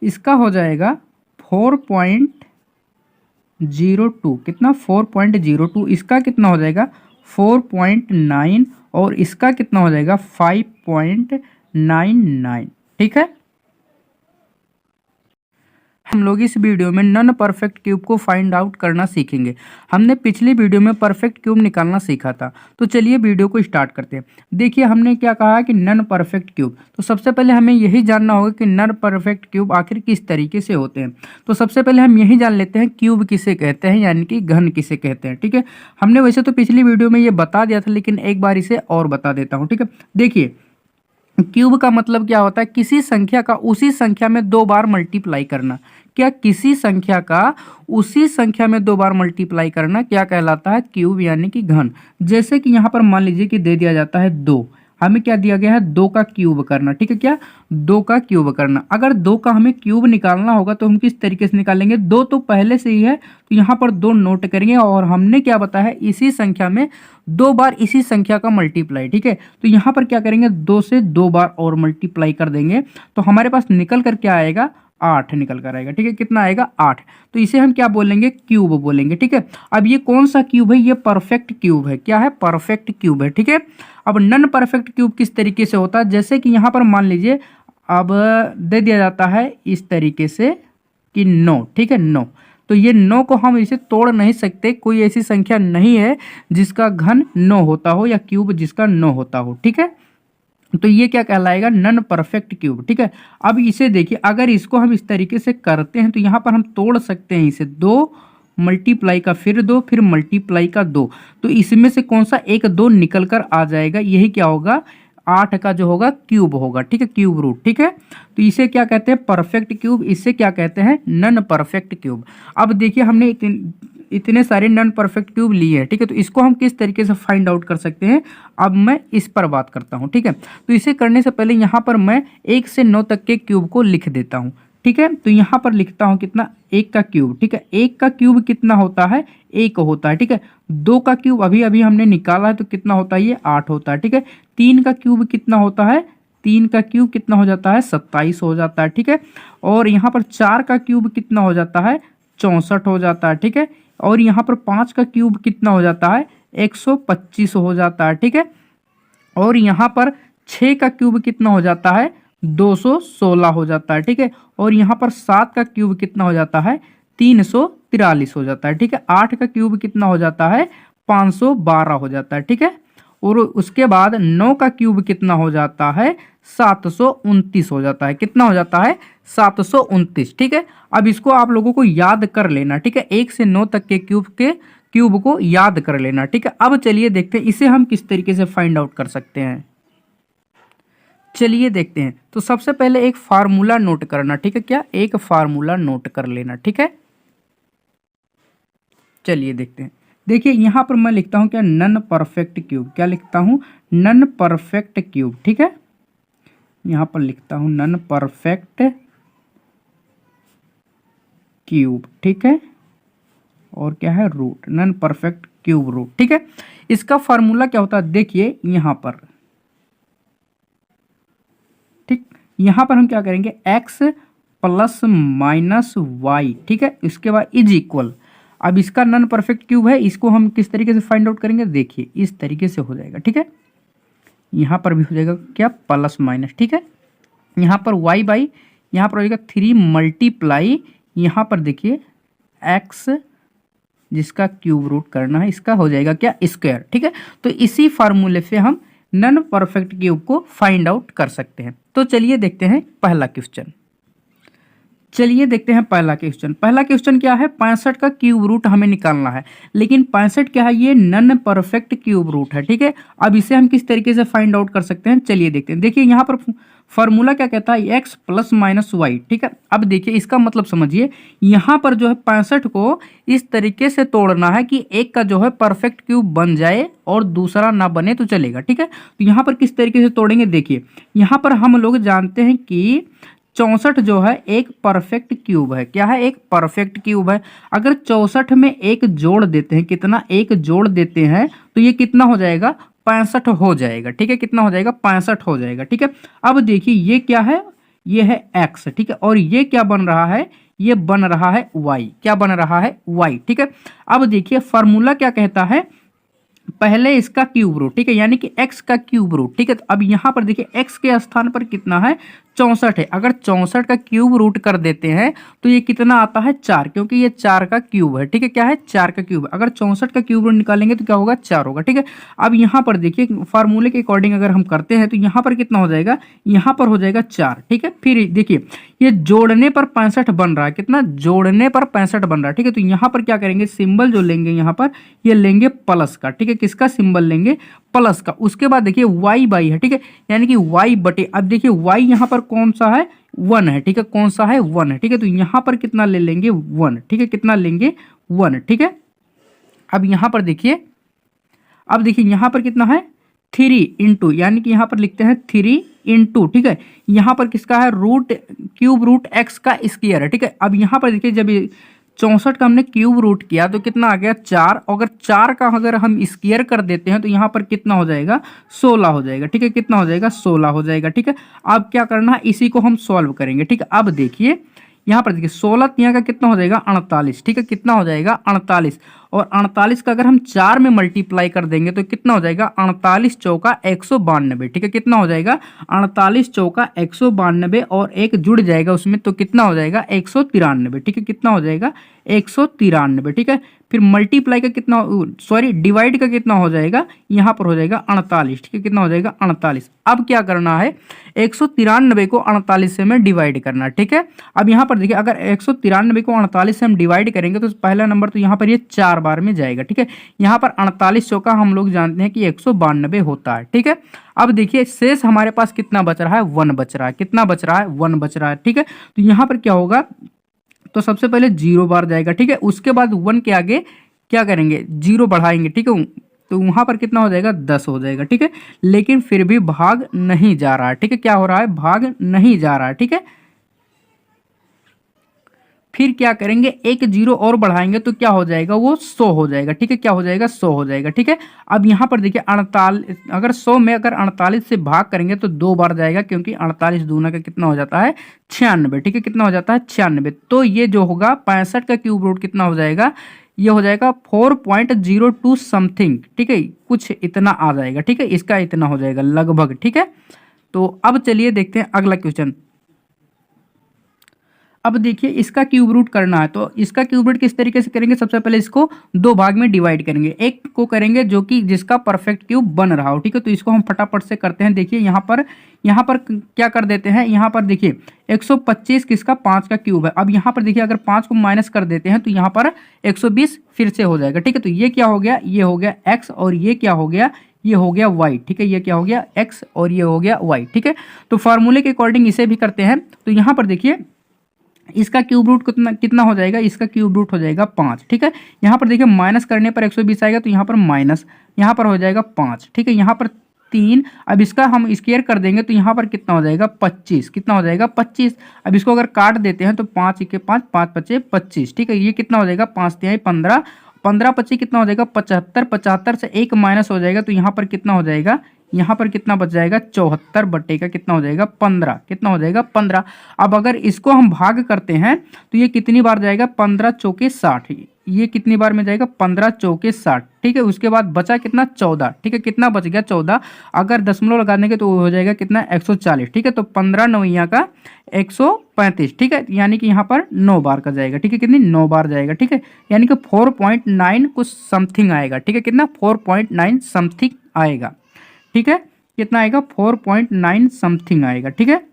इसका हो जाएगा 4.02, कितना 4.02, इसका कितना हो जाएगा 4.9 और इसका कितना हो जाएगा 5.99। ठीक है, हम लोग इस वीडियो में नॉन परफेक्ट क्यूब को फाइंड आउट करना सीखेंगे। हमने पिछली वीडियो में परफेक्ट क्यूब निकालना सीखा था। तो चलिए वीडियो को स्टार्ट करते हैं। देखिए हमने क्या कहा कि नॉन परफेक्ट क्यूब, तो सबसे पहले हमें यही जानना होगा कि नॉन परफेक्ट क्यूब आखिर किस तरीके से होते हैं। तो सबसे पहले हम यही जान लेते हैं क्यूब किसे कहते हैं, यानी कि घन किसे कहते हैं। ठीक है, हमने वैसे तो पिछली वीडियो में ये बता दिया था, लेकिन एक बार इसे और बता देता हूँ। ठीक है, देखिए क्यूब का मतलब क्या होता है, किसी संख्या का उसी संख्या में 2 बार मल्टीप्लाई करना। क्या किसी संख्या का उसी संख्या में 2 बार मल्टीप्लाई करना क्या कहलाता है, क्यूब यानी कि घन। जैसे कि यहाँ पर मान लीजिए कि दे दिया जाता है 2, हमें क्या दिया गया है 2 का क्यूब करना। ठीक है, क्या 2 का क्यूब करना। अगर 2 का हमें क्यूब निकालना होगा तो हम किस तरीके से निकालेंगे, 2 तो पहले से ही है तो यहाँ पर 2 नोट करेंगे और हमने क्या बताया है इसी संख्या में 2 बार इसी संख्या का मल्टीप्लाई। ठीक है, तो यहाँ पर क्या करेंगे 2 से 2 बार और मल्टीप्लाई कर देंगे तो हमारे पास निकल कर क्या आएगा 8 निकल कर आएगा। ठीक है, कितना आएगा 8, तो इसे हम क्या बोलेंगे क्यूब बोलेंगे। ठीक है, अब ये कौन सा क्यूब है, ये परफेक्ट क्यूब है। क्या है, परफेक्ट क्यूब है। ठीक है, अब नॉन परफेक्ट क्यूब किस तरीके से होता है, जैसे कि यहाँ पर मान लीजिए अब दे दिया जाता है इस तरीके से कि 9। ठीक है, 9, तो ये 9 को हम इसे तोड़ नहीं सकते, कोई ऐसी संख्या नहीं है जिसका घन 9 होता हो या क्यूब जिसका 9 होता हो। ठीक है, तो ये क्या कहलाएगा नॉन परफेक्ट क्यूब। ठीक है, अब इसे देखिए अगर इसको हम इस तरीके से करते हैं तो यहाँ पर हम तोड़ सकते हैं इसे, 2 मल्टीप्लाई का फिर 2 फिर मल्टीप्लाई का 2, तो इसमें से कौन सा एक 2 निकल कर आ जाएगा, यही क्या होगा 8 का जो होगा क्यूब होगा। ठीक है, क्यूब रूट। ठीक है, तो इसे क्या कहते हैं परफेक्ट क्यूब, इसे क्या कहते हैं नॉन परफेक्ट क्यूब। अब देखिए हमने इतने सारे नॉन परफेक्ट क्यूब लिए हैं। ठीक है, तो इसको हम किस तरीके से फाइंड आउट कर सकते हैं, अब मैं इस पर बात करता हूं। ठीक है, तो इसे करने से पहले यहाँ पर मैं 1 से 9 तक के क्यूब को लिख देता हूँ। ठीक है, तो यहाँ पर लिखता हूँ कितना 1 का क्यूब। ठीक है, 1 का क्यूब कितना होता है 1 होता है। ठीक है, 2 का क्यूब अभी अभी हमने निकाला है तो कितना होता है ये 8 होता है। ठीक है, 3 का क्यूब कितना होता है, 3 का क्यूब कितना हो जाता है 27 हो जाता है। ठीक है, और यहाँ पर 4 का क्यूब कितना हो जाता है 64 हो जाता है। ठीक है, और यहाँ पर 5 का क्यूब कितना हो जाता है 125 हो जाता है। ठीक है, और यहाँ पर 6 का क्यूब कितना हो जाता है 216 हो जाता है। ठीक है, और यहाँ पर 7 का क्यूब कितना हो जाता है 343 हो जाता है। ठीक है, 8 का क्यूब कितना हो जाता है 512 हो जाता है। ठीक है, और उसके बाद 9 का क्यूब कितना हो जाता है 729 हो जाता है। कितना हो जाता है 729। ठीक है, अब इसको आप लोगों को याद कर लेना। ठीक है, 1 से 9 तक के क्यूब को याद कर लेना। ठीक है, अब चलिए देखते हैं इसे हम किस तरीके से फाइंड आउट कर सकते हैं। चलिए देखते हैं, तो सबसे पहले एक फार्मूला नोट करना। ठीक है, क्या एक फार्मूला नोट कर लेना। ठीक है, चलिए देखते हैं। देखिए यहां पर मैं लिखता हूं क्या नॉन परफेक्ट क्यूब, क्या लिखता हूं नॉन परफेक्ट क्यूब। ठीक है, यहां पर लिखता हूं नॉन परफेक्ट क्यूब। ठीक है, और क्या है root, non perfect cube root. ठीक है, इसका फार्मूला क्या होता है देखिए यहां पर। ठीक, यहां पर हम क्या करेंगे x प्लस माइनस वाई। ठीक है, इसके बाद इज इक्वल, अब इसका नॉन परफेक्ट क्यूब है, इसको हम किस तरीके से फाइंड आउट करेंगे देखिए इस तरीके से हो जाएगा। ठीक है, यहां पर भी हो जाएगा क्या प्लस माइनस। ठीक है, यहां पर y बाई यहां पर हो जाएगा 3 मल्टीप्लाई यहां पर देखिए x जिसका क्यूब रूट करना है इसका हो जाएगा क्या स्क्वायर। ठीक है, तो इसी फार्मूले से हम नॉन परफेक्ट क्यूब को फाइंड आउट कर सकते हैं। तो चलिए देखते हैं पहला क्वेश्चन। चलिए देखते हैं पहला क्वेश्चन। पहला क्वेश्चन क्या है 65 का क्यूब रूट हमें निकालना है, लेकिन 65 क्या है ये नॉन परफेक्ट क्यूब रूट है। ठीक है, अब इसे हम किस तरीके से फाइंड आउट कर सकते हैं चलिए देखते हैं। देखिए यहाँ पर फॉर्मूला क्या कहता है x प्लस माइनस वाई। ठीक है, अब देखिए इसका मतलब समझिए, यहाँ पर जो है 65 को इस तरीके से तोड़ना है कि एक का जो है परफेक्ट क्यूब बन जाए और दूसरा ना बने तो चलेगा। ठीक है, तो यहाँ पर किस तरीके से तोड़ेंगे देखिए, यहाँ पर हम लोग जानते हैं कि 64 जो है एक परफेक्ट क्यूब है। क्या है, एक परफेक्ट क्यूब है। अगर 64 में एक जोड़ देते हैं, कितना एक जोड़ देते हैं तो ये कितना हो जाएगा 65 हो जाएगा। ठीक है, कितना हो जाएगा 65 हो जाएगा। ठीक है, अब देखिए ये क्या है, ये है x, ठीक है, और ये क्या बन रहा है, ये बन रहा है y, क्या बन रहा है y, ठीक है। अब देखिए फार्मूला क्या कहता है, पहले इसका क्यूब रूट, ठीक है, यानी कि x का क्यूब रूट, ठीक है। तो अब यहाँ पर देखिए x के स्थान पर कितना है, 64 है। अगर 64 का क्यूब रूट कर देते हैं तो ये कितना आता है, 4, क्योंकि ये 4 का क्यूब है, ठीक है, क्या है, 4 का क्यूब। अगर 64 का क्यूब रूट निकालेंगे तो क्या होगा, 4 होगा, ठीक है। अब यहाँ पर देखिए फार्मूले के अकॉर्डिंग अगर हम करते हैं तो यहाँ पर कितना हो जाएगा, यहाँ पर हो जाएगा 4, ठीक है। फिर देखिए ये जोड़ने पर 65 बन रहा है, कितना, जोड़ने पर 65 बन रहा है, ठीक है। तो यहाँ पर क्या करेंगे, सिंबल जो लेंगे यहाँ पर ये लेंगे प्लस का, ठीक है, किसका सिंबल लेंगे, प्लस का। उसके बाद देखिए y बाई है, ठीक है, यानी कि y बटे, अब देखिए y यहाँ पर कौन सा है, 1 है, ठीक है, कौन सा है, 1 है, ठीक है। तो यहाँ पर कितना ले लेंगे, 1, ठीक है, कितना लेंगे, 1, ठीक है। अब यहाँ पर देखिए, अब देखिए यहाँ पर कितना है, 3 इंटू, यानी कि यहाँ पर लिखते हैं 3 इंटू, ठीक है, यहाँ पर किसका है, रूट, क्यूब रूट x का स्क्वायर है, ठीक है। अब यहाँ पर देखिए जब 64 का हमने क्यूब रूट किया तो कितना आ गया, 4, अगर 4 का अगर हम स्क्वायर कर देते हैं तो यहाँ पर कितना हो जाएगा, 16 हो जाएगा, ठीक है, कितना हो जाएगा, 16 हो जाएगा, ठीक है। अब क्या करना है, इसी को हम सॉल्व करेंगे, ठीक है। अब देखिए यहाँ पर देखिए 16 यहाँ का कितना हो जाएगा, 48, ठीक है, कितना हो जाएगा, 48, और 48 का अगर हम 4 में मल्टीप्लाई कर देंगे तो कितना हो जाएगा, 48 चौका 192, ठीक है, कितना हो जाएगा, 48 चौका 192, और एक जुड़ जाएगा उसमें तो कितना हो जाएगा, 193, ठीक है, कितना हो जाएगा, 193, ठीक है। फिर मल्टीप्लाई का कितना, सॉरी डिवाइड का कितना हो जाएगा, यहाँ पर हो जाएगा 48, ठीक है, कितना हो जाएगा, 48। अब क्या करना है, 193 को 48 से हमें डिवाइड करना, ठीक है। अब यहाँ पर देखिए अगर 193 को 48 से हम डिवाइड करेंगे तो पहला नंबर तो यहाँ पर ये 4 बार में जाएगा, ठीक है। यहाँ पर 48 चौका हम लोग जानते हैं कि 192 होता है, ठीक है। अब देखिए शेष हमारे पास कितना बच रहा है, 1 बच रहा है, कितना बच रहा है, 1 बच रहा है, ठीक है। तो यहाँ पर क्या होगा, तो सबसे पहले 0 बार जाएगा, ठीक है, उसके बाद 1 के आगे क्या करेंगे, 0 बढ़ाएंगे, ठीक है, तो वहां पर कितना हो जाएगा, 10 हो जाएगा, ठीक है। लेकिन फिर भी भाग नहीं जा रहा है, ठीक है, क्या हो रहा है, भाग नहीं जा रहा है, ठीक है। फिर क्या करेंगे, एक 0 और बढ़ाएंगे तो क्या हो जाएगा, वो 100 हो जाएगा, ठीक है, क्या हो जाएगा, 100 हो जाएगा, ठीक है। अब यहाँ पर देखिए 48, अगर 100 में अगर 48 से भाग करेंगे तो 2 बार जाएगा, क्योंकि 48 दूना का कितना हो जाता है, 96, ठीक है, कितना हो जाता है, 96। तो ये जो होगा 65 का क्यूब रूट कितना हो जाएगा, ये हो जाएगा 4.02 समथिंग, ठीक है, कुछ इतना आ जाएगा, ठीक है, इसका इतना हो जाएगा लगभग, ठीक है। तो अब चलिए देखते हैं अगला क्वेश्चन। अब देखिए इसका क्यूब रूट करना है, तो इसका क्यूब रूट किस तरीके से करेंगे, सबसे पहले इसको 2 भाग में डिवाइड करेंगे, एक को करेंगे जो कि जिसका परफेक्ट क्यूब बन रहा हो, ठीक है। तो इसको हम फटाफट से करते हैं। देखिए यहाँ पर क्या कर देते हैं, यहाँ पर देखिए 125 किसका, 5 का क्यूब है। अब यहाँ पर देखिए अगर 5 को माइनस कर देते हैं तो यहाँ पर 120 फिर से हो जाएगा, ठीक है। तो ये क्या हो गया, ये हो गया x, और ये क्या हो गया, ये हो गया y, ठीक है, ये क्या हो गया, x, और ये हो गया y, ठीक है। तो फार्मूले के अकॉर्डिंग इसे भी करते हैं। तो यहाँ पर देखिए इसका क्यूब रूट कितना हो जाएगा, इसका क्यूब रूट हो जाएगा 5, ठीक है। यहाँ पर देखिए माइनस करने पर 120 आएगा, तो यहाँ पर माइनस, यहाँ पर हो जाएगा 5, ठीक है, यहाँ पर 3। अब इसका हम स्क्वायर कर देंगे तो यहाँ पर कितना हो जाएगा, 25, कितना हो जाएगा, 25। अब इसको अगर काट देते हैं तो 5 के 5, 5 पचे 25, ठीक है, ये कितना हो जाएगा, 5 तिहाई 15, 15 पच्चीस कितना हो जाएगा, 75, 75 से 1 माइनस हो जाएगा तो यहाँ पर कितना हो जाएगा, यहाँ पर कितना बच जाएगा, 74 बटे का कितना हो जाएगा, 15, कितना हो जाएगा, 15। अब अगर इसको हम भाग करते हैं तो ये कितनी बार जाएगा, 15 चौके 60, ये कितनी बार में जाएगा, 15 चौके 60, ठीक है। उसके बाद बचा कितना, 14, ठीक है, कितना बच गया, 14। अगर दशमलव लगा देंगे तो हो जाएगा कितना, 140, ठीक है। तो 15 नौइया का 135, ठीक है, यानी कि यहाँ पर 9 बार का जाएगा, ठीक है, कितनी, 9 बार जाएगा, ठीक है, यानी कि 4.9 कुछ समथिंग आएगा, ठीक है, कितना, 4.9 समथिंग आएगा, ठीक है, कितना आएगा, 4.9 समथिंग आएगा, ठीक है।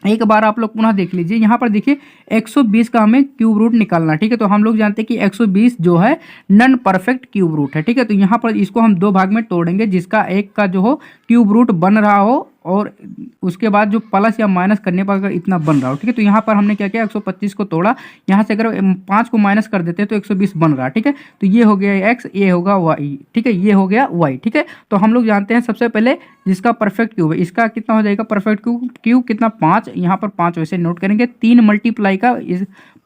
एक बार आप लोग पुनः देख लीजिए, यहाँ पर देखिए 120 का हमें क्यूब रूट निकालना, ठीक है। तो हम लोग जानते हैं कि 120 जो है नॉन परफेक्ट क्यूब रूट है, ठीक है। तो यहाँ पर इसको हम 2 भाग में तोड़ेंगे, जिसका एक का जो हो क्यूब रूट बन रहा हो और उसके बाद जो प्लस या माइनस करने पर अगर इतना बन रहा हो, ठीक है। तो यहाँ पर हमने क्या किया, 125 को तोड़ा, यहाँ से अगर 5 को माइनस कर देते हैं तो 120 बन रहा है, ठीक है। तो ये हो गया x, ये होगा y, ठीक है, ये हो गया y, ठीक है। तो हम लोग जानते हैं सबसे पहले जिसका परफेक्ट क्यूब है, इसका कितना हो जाएगा, परफेक्ट क्यूब कितना, 5, यहाँ पर 5 वैसे नोट करेंगे, 3 मल्टीप्लाई का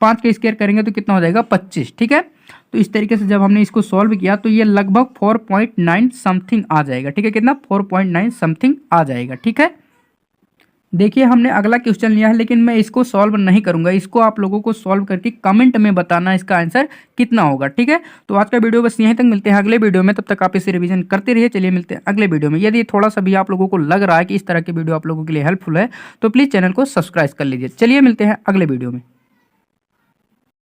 5 का स्क्वायर करेंगे तो कितना हो जाएगा, 25, ठीक है। तो इस तरीके से जब हमने इसको सॉल्व किया तो ये लगभग 4.9 समथिंग आ जाएगा, ठीक है, कितना, 4.9 समथिंग आ जाएगा, ठीक है। देखिए हमने अगला क्वेश्चन लिया है, लेकिन मैं इसको सॉल्व नहीं करूंगा, इसको आप लोगों को सॉल्व करके कमेंट में बताना इसका आंसर कितना होगा। ठीक है, तो आज का वीडियो बस यहीं तक, मिलते हैं अगले वीडियो में, तब तक आप इसे रिवीजन करते रहिए। चलिए मिलते हैं अगले वीडियो में। यदि थोड़ा सा भी आप लोगों को लग रहा है कि इस तरह की वीडियो आप लोगों के लिए हेल्पफुल है तो प्लीज़ चैनल को सब्सक्राइब कर लीजिए। चलिए मिलते हैं अगले वीडियो में।